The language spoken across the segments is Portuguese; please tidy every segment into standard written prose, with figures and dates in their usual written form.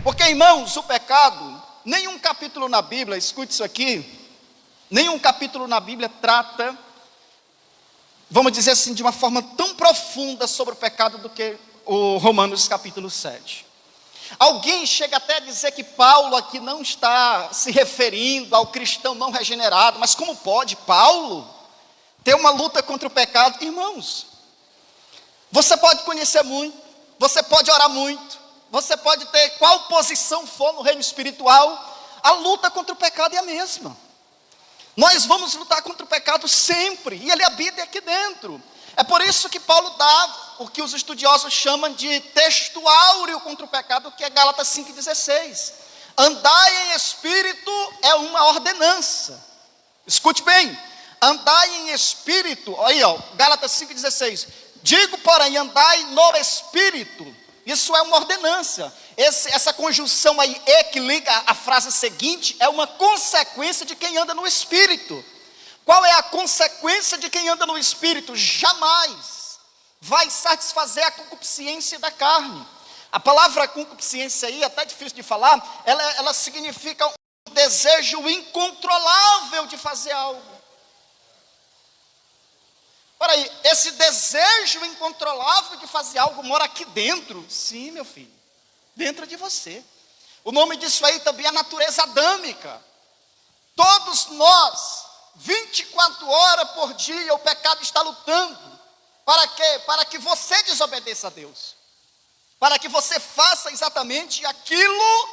Porque, irmãos, o pecado, nenhum capítulo na Bíblia, escute isso aqui, nenhum capítulo na Bíblia trata, vamos dizer assim, de uma forma tão profunda sobre o pecado do que o Romanos capítulo 7. Alguém chega até a dizer que Paulo aqui não está se referindo ao cristão não regenerado, mas como pode Paulo ter uma luta contra o pecado? Irmãos, você pode conhecer muito, você pode orar muito, você pode ter qual posição for no reino espiritual, a luta contra o pecado é a mesma. Nós vamos lutar contra o pecado sempre, e ele habita aqui dentro. É por isso que Paulo dá o que os estudiosos chamam de texto áureo contra o pecado, que é Gálatas 5,16. Andai em espírito é uma ordenança. Escute bem, andai em espírito, aí ó, Gálatas 5,16. Digo, porém, andai no espírito. Isso é uma ordenança. Essa conjunção aí, e que liga a frase seguinte, é uma consequência de quem anda no espírito. Qual é a consequência de quem anda no espírito? Jamais vai satisfazer a concupiscência da carne. A palavra concupiscência aí, até difícil de falar, ela significa um desejo incontrolável de fazer algo. Ora aí, esse desejo incontrolável de fazer algo mora aqui dentro. Sim, meu filho, dentro de você. O nome disso aí também é natureza adâmica. Todos nós, 24 horas por dia, o pecado está lutando. Para quê? Para que você desobedeça a Deus. Para que você faça exatamente aquilo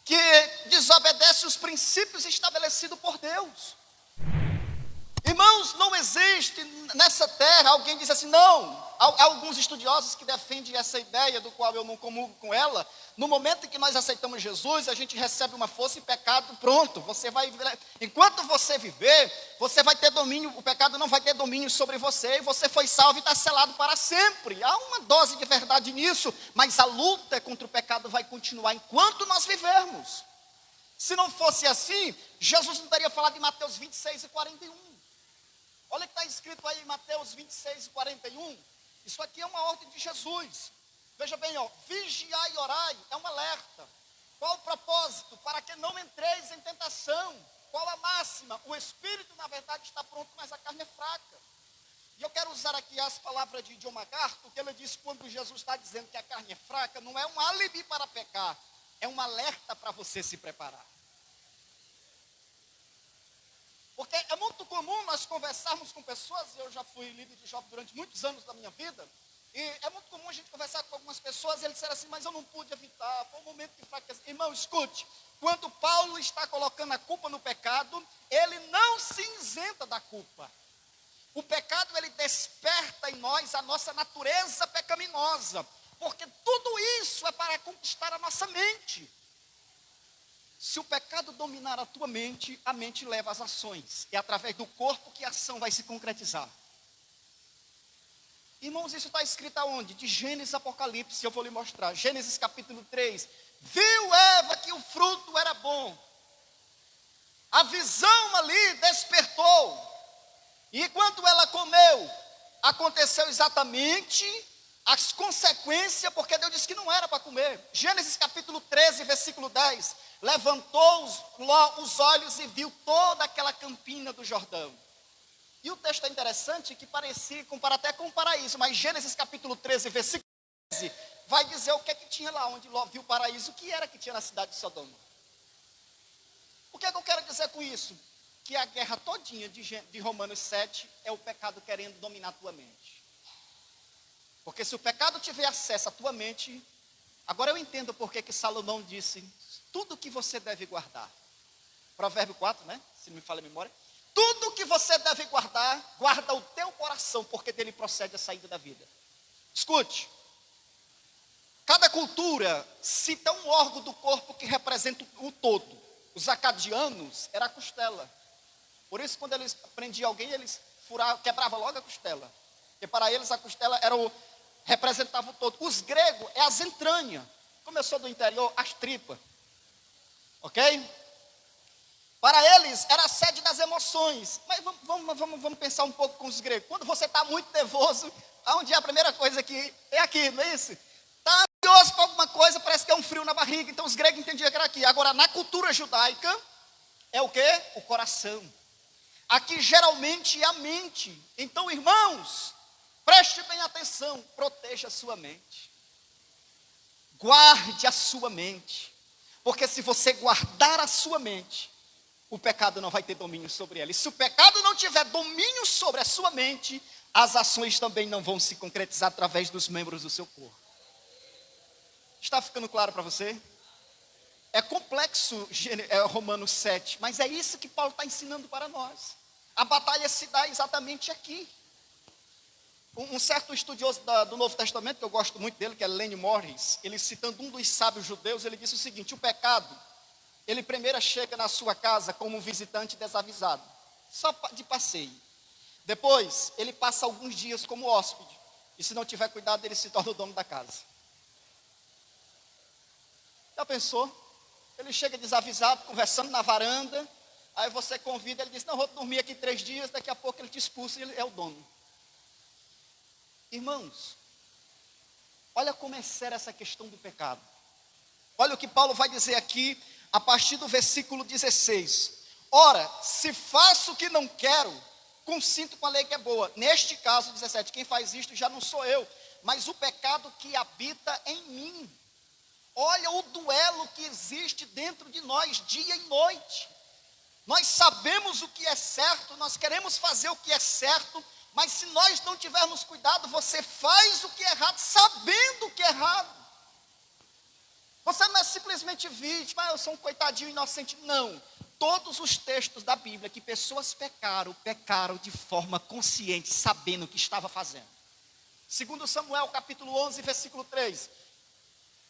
que desobedece os princípios estabelecidos por Deus. Irmãos, não existe nessa terra, alguém diz assim, não. Há alguns estudiosos que defendem essa ideia, do qual eu não comungo com ela. No momento em que nós aceitamos Jesus, a gente recebe uma força e pecado, pronto. Você vai, enquanto você viver, você vai ter domínio, o pecado não vai ter domínio sobre você, e você foi salvo e está selado para sempre. Há uma dose de verdade nisso, mas a luta contra o pecado vai continuar enquanto nós vivermos. Se não fosse assim, Jesus não teria falado em Mateus 26:41. Olha o que está escrito aí em Mateus 26:41. Isso aqui é uma ordem de Jesus. Veja bem, ó, vigiai e orai, é um alerta. Qual o propósito? Para que não entreis em tentação. Qual a máxima? O espírito, na verdade, está pronto, mas a carne é fraca. E eu quero usar aqui as palavras de John MacArthur, que ele disse quando Jesus está dizendo que a carne é fraca, não é um álibi para pecar, é um alerta para você se preparar. Porque é muito comum nós conversarmos com pessoas, eu já fui líder de jovem durante muitos anos da minha vida, e é muito comum a gente conversar com algumas pessoas e eles disseram assim, mas eu não pude evitar, foi um momento de fraqueza. Irmão, escute, quando Paulo está colocando a culpa no pecado, ele não se isenta da culpa. O pecado, ele desperta em nós a nossa natureza pecaminosa, porque tudo isso é para conquistar a nossa mente. Se o pecado dominar a tua mente, a mente leva às ações. É através do corpo que a ação vai se concretizar. Irmãos, isso está escrito aonde? De Gênesis a Apocalipse, eu vou lhe mostrar. Gênesis capítulo 3. Viu Eva que o fruto era bom. A visão ali despertou. E quando ela comeu, aconteceu exatamente as consequências, porque Deus disse que não era para comer. Gênesis capítulo 13, versículo 10. Levantou os olhos e viu toda aquela campina do Jordão. E o texto é interessante, que parecia comparar até com o paraíso, mas Gênesis capítulo 13, versículo 13, vai dizer o que é que tinha lá, onde Ló viu o paraíso, o que era que tinha na cidade de Sodoma. O que é que eu quero dizer com isso? Que a guerra todinha de Romanos 7 é o pecado querendo dominar a tua mente. Porque se o pecado tiver acesso à tua mente, agora eu entendo por que Salomão disse, tudo que você deve guardar. Provérbio 4, né? Se não me falha a memória. Tudo que você deve guardar, guarda o teu coração, porque dele procede a saída da vida. Escute. Cada cultura cita um órgão do corpo que representa o todo. Os acadianos era a costela. Por isso, quando eles prendiam alguém, eles quebravam logo a costela. Porque para eles a costela representava o todo. Os gregos é as entranhas. Como eu sou do interior, as tripas. Ok? Para eles, era a sede das emoções. Mas vamos pensar um pouco com os gregos. Quando você está muito nervoso, aonde é a primeira coisa que é aqui, não é isso? Está ansioso para alguma coisa, parece que é um frio na barriga. Então os gregos entendiam que era aqui. Agora, na cultura judaica, é o quê? O coração. Aqui geralmente é a mente. Então, irmãos, preste bem atenção, proteja a sua mente. Guarde a sua mente. Porque se você guardar a sua mente, o pecado não vai ter domínio sobre ela. E se o pecado não tiver domínio sobre a sua mente, as ações também não vão se concretizar através dos membros do seu corpo. Está ficando claro para você? É complexo Romanos 7, mas é isso que Paulo está ensinando para nós. A batalha se dá exatamente aqui. Um certo estudioso do Novo Testamento, que eu gosto muito dele, que é Lenny Morris, ele citando um dos sábios judeus, ele disse o seguinte: o pecado, ele primeiro chega na sua casa como um visitante desavisado, só de passeio. Depois, ele passa alguns dias como hóspede, e se não tiver cuidado, ele se torna o dono da casa. Já pensou? Ele chega desavisado, conversando na varanda, aí você convida, ele diz: não, vou dormir aqui 3 dias, daqui a pouco ele te expulsa e ele é o dono. Irmãos, olha como é séria essa questão do pecado. Olha o que Paulo vai dizer aqui, a partir do versículo 16. Ora, se faço o que não quero, consinto com a lei que é boa. Neste caso, 17, quem faz isto já não sou eu, mas o pecado que habita em mim. Olha o duelo que existe dentro de nós, dia e noite. Nós sabemos o que é certo, nós queremos fazer o que é certo, mas se nós não tivermos cuidado, você faz o que é errado, sabendo o que é errado. Você não é simplesmente vítima, eu sou um coitadinho inocente. Não. Todos os textos da Bíblia que pessoas pecaram de forma consciente, sabendo o que estava fazendo. Segundo Samuel, capítulo 11, versículo 3.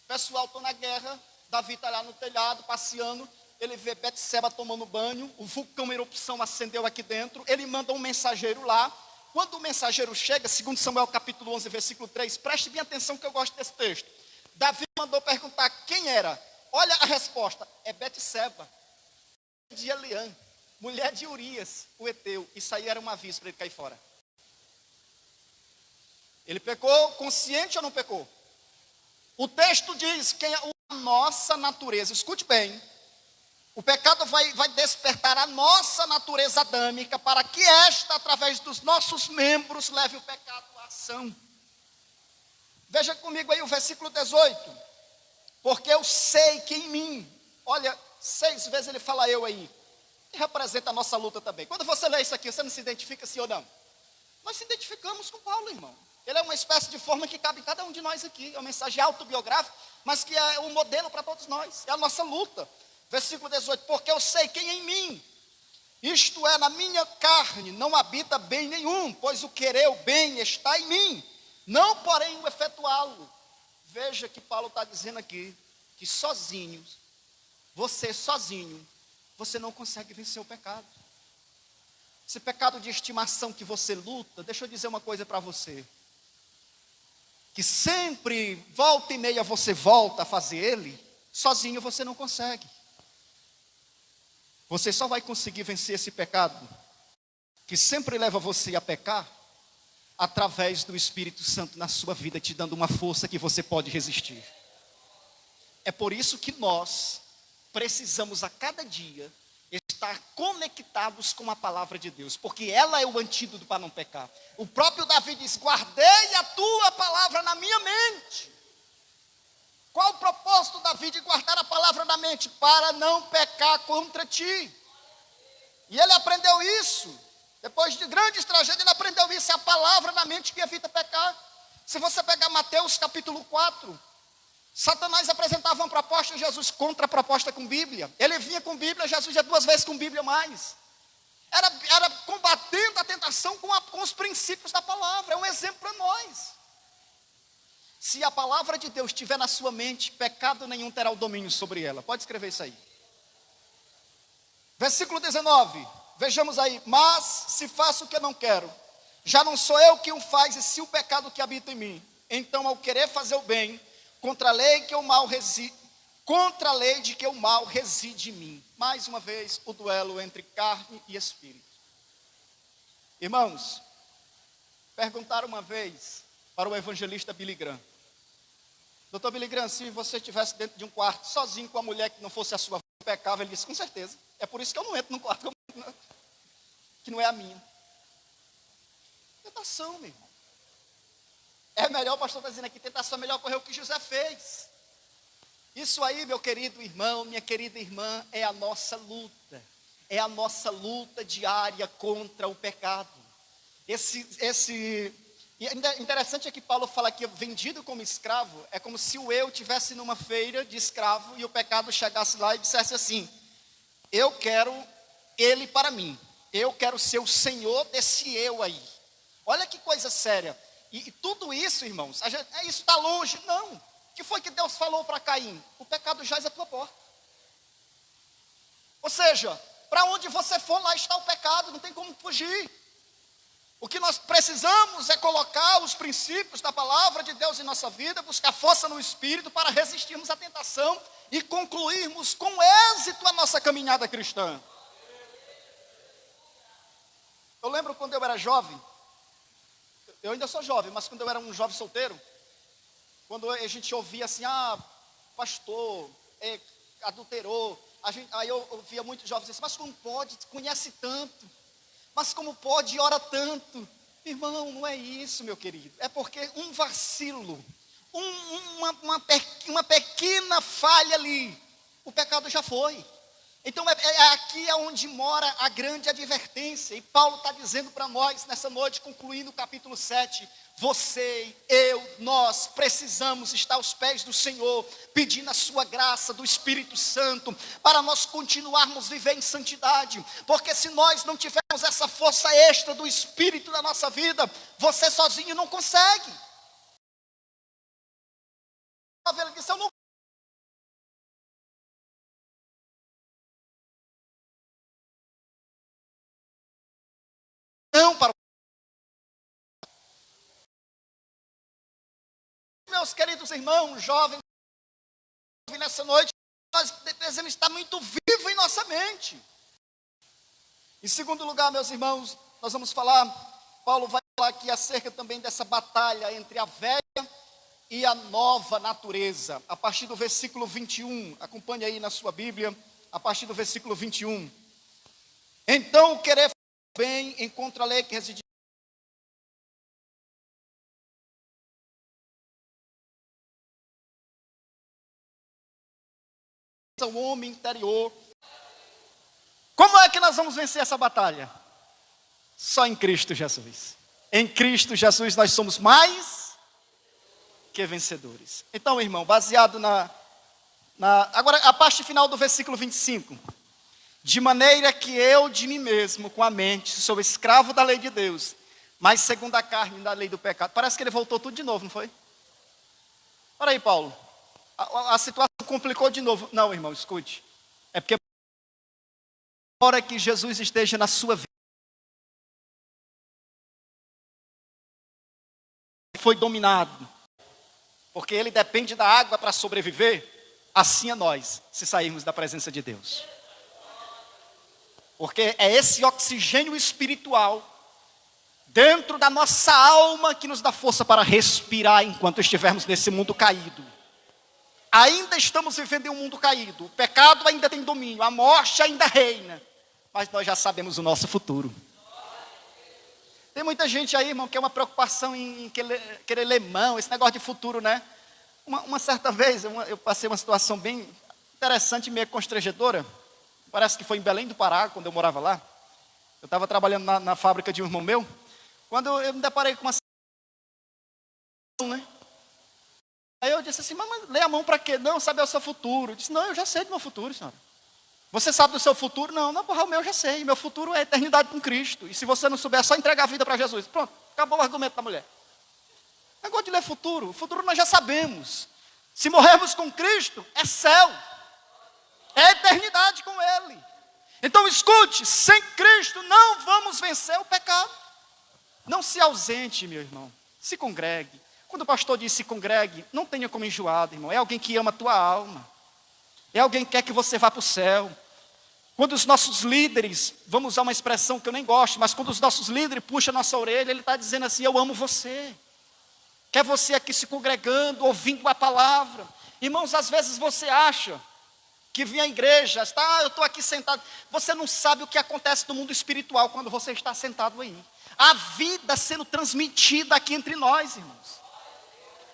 O pessoal está na guerra, Davi está lá no telhado, passeando, ele vê Betseba tomando banho, o vulcão em erupção acendeu aqui dentro, ele manda um mensageiro lá. Quando o mensageiro chega, segundo Samuel capítulo 11, versículo 3, preste bem atenção que eu gosto desse texto. Davi mandou perguntar quem era. Olha a resposta, é Betseba, de Eliã, mulher de Urias, o heteu. Isso aí era um aviso para ele cair fora. Ele pecou consciente ou não pecou? O texto diz que a nossa natureza, escute bem, o pecado vai despertar a nossa natureza adâmica para que esta, através dos nossos membros, leve o pecado à ação. Veja comigo aí o versículo 18. Porque eu sei que em mim, olha, 6 vezes ele fala eu aí, que representa a nossa luta também. Quando você lê isso aqui, você não se identifica sim ou não? Nós se identificamos com Paulo, irmão. Ele é uma espécie de forma que cabe em cada um de nós aqui. É uma mensagem autobiográfica, mas que é um modelo para todos nós. É a nossa luta. Versículo 18, porque eu sei quem em mim, isto é, na minha carne, não habita bem nenhum, pois o querer o bem está em mim, não porém o efetuá-lo. Veja que Paulo está dizendo aqui, que sozinho, você não consegue vencer o pecado. Esse pecado de estimação que você luta, deixa eu dizer uma coisa para você, que sempre, volta e meia, você volta a fazer ele, sozinho você não consegue. Você só vai conseguir vencer esse pecado, que sempre leva você a pecar, através do Espírito Santo na sua vida, te dando uma força que você pode resistir. É por isso que nós precisamos a cada dia estar conectados com a palavra de Deus, porque ela é o antídoto para não pecar. O próprio Davi diz: guardei a tua palavra na minha mente. Qual o propósito, Davi, de guardar a palavra na mente? Para não pecar contra ti. E ele aprendeu isso, depois de grandes tragédias, ele aprendeu isso, é a palavra na mente que evita pecar. Se você pegar Mateus capítulo 4, Satanás apresentava uma proposta em Jesus, contra a proposta com Bíblia. Ele vinha com Bíblia, Jesus ia 2 vezes com Bíblia mais. Era combatendo a tentação com os princípios da palavra, é um exemplo para nós. Se a palavra de Deus estiver na sua mente, pecado nenhum terá o domínio sobre ela. Pode escrever isso aí. Versículo 19, vejamos aí. Mas se faço o que eu não quero, já não sou eu que o faz, e se o pecado que habita em mim. Então, ao querer fazer o bem, contra a lei de que o mal reside em mim. Mais uma vez, o duelo entre carne e espírito. Irmãos, perguntaram uma vez para o evangelista Billy Graham: Doutor Billy Graham, se você estivesse dentro de um quarto sozinho com uma mulher que não fosse a sua, pecava, ele disse, com certeza. É por isso que eu não entro num quarto que não é a minha. Tentação, meu irmão. É melhor, o pastor está dizendo aqui, tentação é melhor correr o que José fez. Isso aí, meu querido irmão, minha querida irmã, é a nossa luta. É a nossa luta diária contra o pecado. E interessante é que Paulo fala que vendido como escravo, é como se o eu estivesse numa feira de escravo e o pecado chegasse lá e dissesse assim, eu quero ele para mim, eu quero ser o senhor desse eu aí. Olha que coisa séria. E tudo isso, irmãos, isso está longe. Não. O que foi que Deus falou para Caim? O pecado jaz à tua porta. Ou seja, para onde você for, lá está o pecado, não tem como fugir. O que nós precisamos é colocar os princípios da palavra de Deus em nossa vida, buscar força no Espírito para resistirmos à tentação e concluirmos com êxito a nossa caminhada cristã. Eu lembro quando eu era jovem, eu ainda sou jovem, mas quando eu era um jovem solteiro, quando a gente ouvia assim, pastor, adulterou, aí eu ouvia muitos jovens assim, mas como pode, conhece tanto, mas como pode, ora tanto. Irmão, não é isso, meu querido, é porque um vacilo, uma pequena falha ali, o pecado já foi. Então aqui é onde mora a grande advertência, e Paulo está dizendo para nós nessa noite, concluindo o capítulo 7, você, eu, nós precisamos estar aos pés do Senhor, pedindo a sua graça do Espírito Santo, para nós continuarmos vivendo em santidade, porque se nós não tivermos essa força extra do Espírito na nossa vida, você sozinho não consegue. Ele disse, eu não para meus queridos irmãos, jovens, nessa noite, nós devemos estar muito vivo em nossa mente. Em segundo lugar, meus irmãos, nós vamos falar, Paulo vai falar aqui acerca também dessa batalha entre a velha e a nova natureza, a partir do versículo 21, acompanhe aí na sua Bíblia, a partir do versículo 21. Então, o querer bem encontra a lei que reside o homem interior. Como é que nós vamos vencer essa batalha? Só em Cristo Jesus. Em Cristo Jesus nós somos mais que vencedores. Então, irmão, baseado agora a parte final do versículo 25. De maneira que eu de mim mesmo, com a mente, sou escravo da lei de Deus, mas segundo a carne, da lei do pecado. Parece que ele voltou tudo de novo, não foi? Olha aí, Paulo. A situação complicou de novo. Não, irmão, escute. É porque a hora que Jesus esteja na sua vida, foi dominado. Porque ele depende da água para sobreviver. Assim é nós, se sairmos da presença de Deus. Porque é esse oxigênio espiritual dentro da nossa alma que nos dá força para respirar enquanto estivermos nesse mundo caído. Ainda estamos vivendo em um mundo caído. O pecado ainda tem domínio, a morte ainda reina. Mas nós já sabemos o nosso futuro. Tem muita gente aí, irmão, que é uma preocupação em querer ler mão, esse negócio de futuro, né? Uma certa vez, eu passei uma situação bem interessante, meio constrangedora. Parece que foi em Belém do Pará, quando eu morava lá. Eu estava trabalhando na fábrica de um irmão meu. Quando eu me deparei com uma situação, né? Aí eu disse assim, mas lê a mão para quê? Não, sabe é o seu futuro. Eu disse, não, eu já sei do meu futuro, senhora. Você sabe do seu futuro? Não, porra, o meu eu já sei. Meu futuro é a eternidade com Cristo. E se você não souber, é só entregar a vida para Jesus. Pronto, acabou o argumento da mulher. Negócio de ler futuro. O futuro nós já sabemos. Se morrermos com Cristo, é céu. É eternidade com Ele. Então escute, sem Cristo não vamos vencer o pecado. Não se ausente, meu irmão. Se congregue. Quando o pastor diz se congregue, não tenha como enjoado, irmão. É alguém que ama a tua alma. É alguém que quer que você vá para o céu. Quando os nossos líderes, vamos usar uma expressão que eu nem gosto, mas quando os nossos líderes puxam a nossa orelha, ele está dizendo assim, eu amo você. quer você aqui se congregando, ouvindo a palavra. Irmãos, às vezes você acha que vem à igreja, eu estou aqui sentado. Você não sabe o que acontece no mundo espiritual quando você está sentado aí. A vida sendo transmitida aqui entre nós, irmãos.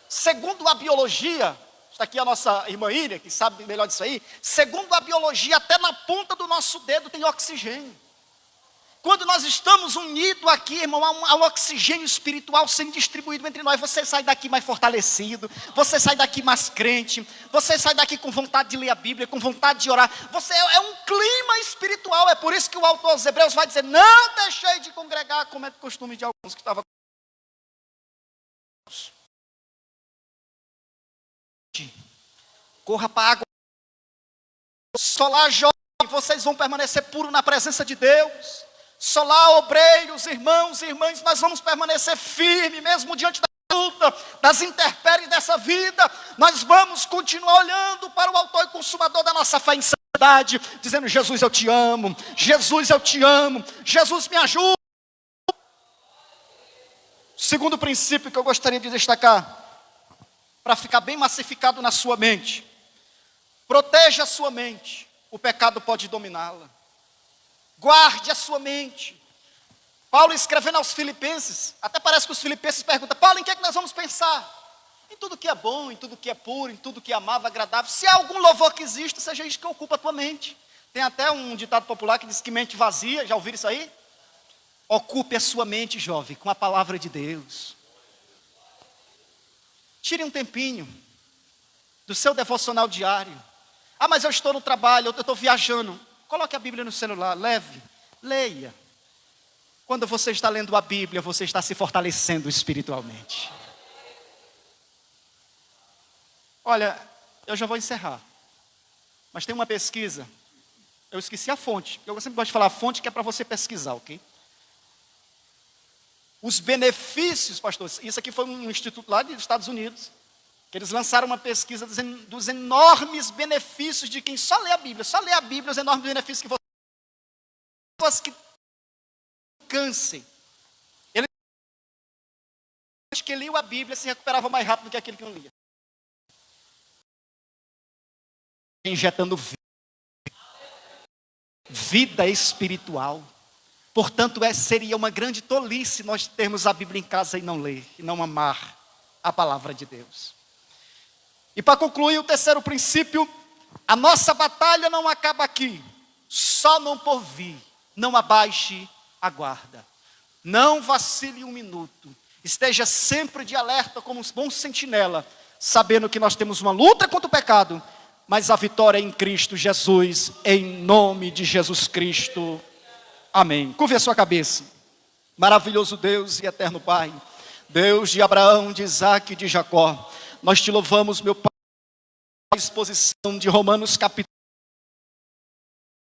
Segundo a biologia, está aqui a nossa irmã Íria, que sabe melhor disso aí. Segundo a biologia, até na ponta do nosso dedo tem oxigênio. Quando nós estamos unidos aqui, irmão, há um oxigênio espiritual sendo distribuído entre nós. Você sai daqui mais fortalecido, você sai daqui mais crente, você sai daqui com vontade de ler a Bíblia, com vontade de orar. É um clima espiritual. É por isso que o autor aos Hebreus vai dizer: não deixei de congregar, como é do costume de alguns que estavam. Corra para a água. Solar jovem, vocês vão permanecer puros na presença de Deus. Solar obreiros, irmãos e irmãs, nós vamos permanecer firmes, mesmo diante da luta, das intempéries dessa vida. Nós vamos continuar olhando para o autor e consumador da nossa fé em santidade, dizendo: Jesus, eu te amo, Jesus, eu te amo, Jesus, me ajuda. Segundo princípio que eu gostaria de destacar, para ficar bem massificado na sua mente: proteja a sua mente, o pecado pode dominá-la. Guarde a sua mente. Paulo escrevendo aos Filipenses, até parece que os Filipenses perguntam: Paulo, em que é que nós vamos pensar? Em tudo que é bom, em tudo que é puro, em tudo que é amável, agradável. Se há algum louvor que exista, seja isso que ocupa a tua mente. Tem até um ditado popular que diz que mente vazia, já ouviram isso aí? Ocupe a sua mente, jovem, com a palavra de Deus. Tire um tempinho do seu devocional diário. Ah, mas eu estou no trabalho, eu estou viajando. Coloque a Bíblia no celular, leve, leia. Quando você está lendo a Bíblia, você está se fortalecendo espiritualmente. Olha, eu já vou encerrar. Mas tem uma pesquisa. Eu esqueci a fonte. Eu sempre gosto de falar a fonte que é para você pesquisar, ok? Os benefícios, pastor, isso aqui foi um instituto lá dos Estados Unidos, que eles lançaram uma pesquisa dos enormes benefícios de quem só lê a Bíblia, os enormes benefícios que você... Pessoas que cansem. Eles que liam a Bíblia se recuperavam mais rápido do que aquele que não lia. Injetando vida espiritual. Portanto, seria uma grande tolice nós termos a Bíblia em casa e não ler, e não amar a palavra de Deus. E para concluir, o terceiro princípio: a nossa batalha não acaba aqui, só não por vir. Não abaixe a guarda, não vacile um minuto, esteja sempre de alerta como um bom sentinela, sabendo que nós temos uma luta contra o pecado, mas a vitória é em Cristo Jesus, em nome de Jesus Cristo. Amém. Curve a sua cabeça. Maravilhoso Deus e eterno Pai, Deus de Abraão, de Isaac e de Jacó, nós te louvamos, meu Pai, a exposição de Romanos capítulo.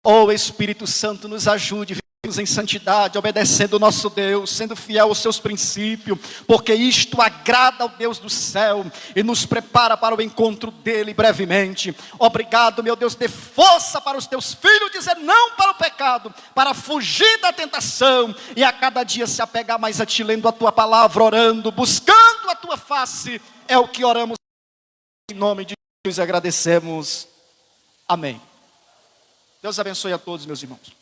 Oh Espírito Santo, nos ajude, vivemos em santidade, obedecendo o nosso Deus, sendo fiel aos seus princípios, porque isto agrada ao Deus do céu e nos prepara para o encontro dele brevemente. Obrigado, meu Deus, dê força para os teus filhos dizer não para o pecado, para fugir da tentação e a cada dia se apegar mais a ti, lendo a tua palavra, orando, buscando a tua face. É o que oramos em nome de Jesus e agradecemos. Amém. Deus abençoe a todos, meus irmãos.